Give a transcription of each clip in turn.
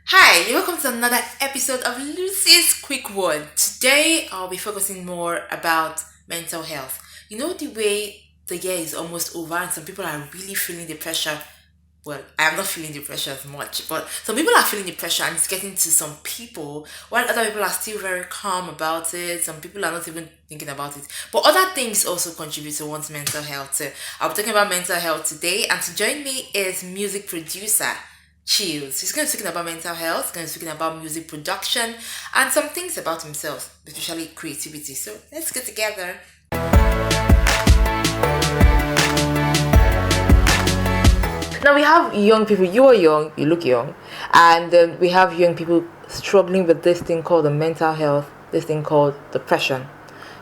Hi, welcome to another episode of Lucy's Quick Word. Today, I'll be focusing more about mental health. You know, the way the year is almost over and some people are really feeling the pressure. Well, I am not feeling the pressure as much, but some people are feeling the pressure and it's getting to some people, while other people are still very calm about it. Some people are not even thinking about it. But other things also contribute to one's mental health. So I'll be talking about mental health today, and to join me is music producer Chilz. He's going to be speaking about mental health, he's going to be speaking about music production, and some things about himself, especially creativity. So let's get together. Now we have young people. You are young, you look young, and we have young people struggling with this thing called the mental health, this thing called depression.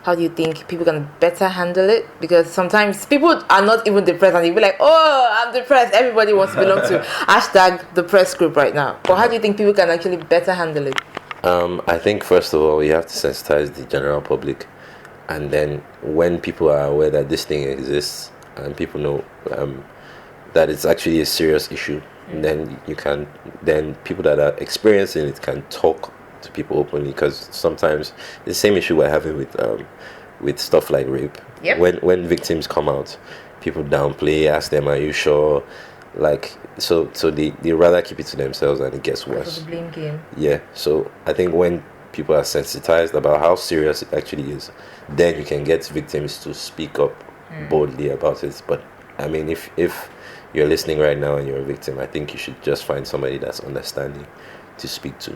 How do you think people can better handle it? Because sometimes people are not even depressed and they'll be like, oh, I'm depressed. Everybody wants to belong to hashtag depressed group right now. But how do you think people can actually better handle it? I think first of all, you have to sensitize the general public. And then when people are aware that this thing exists and people know that it's actually a serious issue, then people that are experiencing it can talk to people openly, because sometimes the same issue we're having with stuff like rape. Yep. When victims come out, people downplay, ask them, are you sure? Like, so they rather keep it to themselves and it gets worse. The blame game. Yeah, so I think when people are sensitized about how serious it actually is, then you can get victims to speak up boldly about it. But I mean, if you're listening right now and you're a victim, I think you should just find somebody that's understanding to speak to.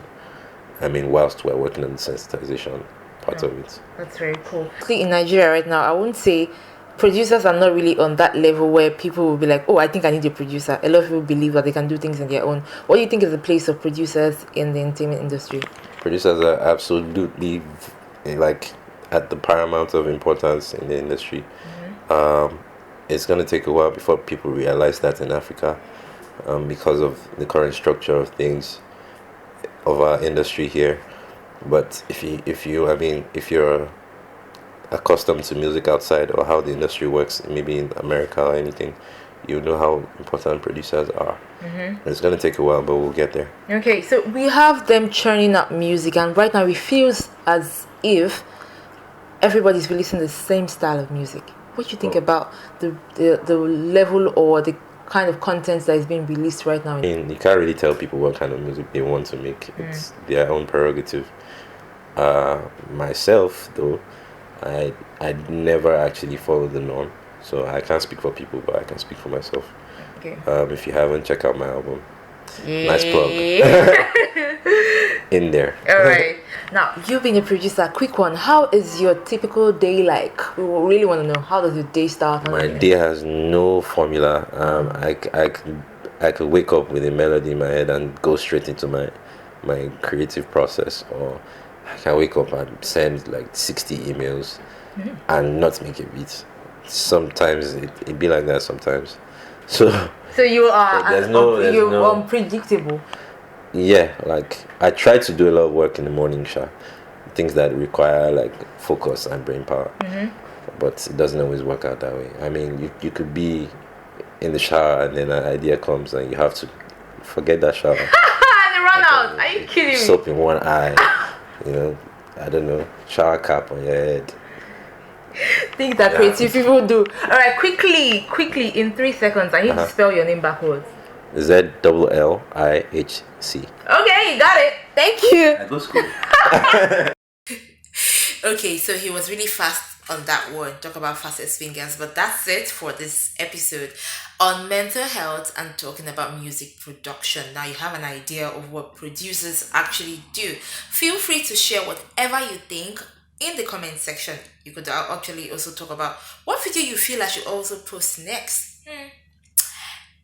I mean, whilst we're working on the sensitization part of it. That's very cool. In Nigeria right now, I wouldn't say producers are not really on that level where people will be like, oh, I think I need a producer. A lot of people believe that they can do things on their own. What do you think is the place of producers in the entertainment industry? Producers are absolutely like at the paramount of importance in the industry. It's going to take a while before people realize that in Africa, because of the current structure of things of our industry here. But if you're accustomed to music outside or how the industry works, maybe in America or anything, you know how important producers are. It's going to take a while, but we'll get there. Okay, so we have them churning up music, and right now it feels as if everybody's releasing the same style of music. What do you think about the level or the kind of content that is being released right now? You can't really tell people what kind of music they want to make. It's their own prerogative. Myself, though, I never actually follow the norm, so I can't speak for people, but I can speak for myself. Okay. If you haven't, check out my album. Yay. Nice plug. In there. All right. Now, you being a producer, quick one. How is your typical day like? We really want to know, how does your day start? My day has no formula. I could wake up with a melody in my head and go straight into my creative process, or I can wake up and send like 60 emails and not make a beat. Sometimes it be like that sometimes. So you are you're unpredictable. Yeah, like I try to do a lot of work in the morning, things that require like focus and brain power. But it doesn't always work out that way. I mean, you could be in the shower and then an idea comes and you have to forget that shower. And run out. Are you kidding me? Soap in one eye, I don't know, shower cap on your head. Things that creative people do. All right, quickly, in 3 seconds, I need to spell your name backwards. ZLLIHC. Okay, you got it. Thank you. I go school. Okay, so he was really fast on that one. Talk about fastest fingers. But that's it for this episode on mental health and talking about music production. Now you have an idea of what producers actually do. Feel free to share whatever you think in the comment section. You could actually also talk about what video you feel I should also post next.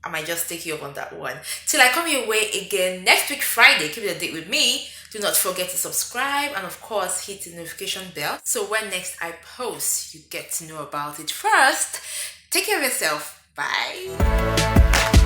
I might just take you up on that one. Till I come your way again next week Friday, keep it a date with me. Do not forget to subscribe and of course hit the notification bell, so when next I post, you get to know about it first. Take care of yourself. Bye.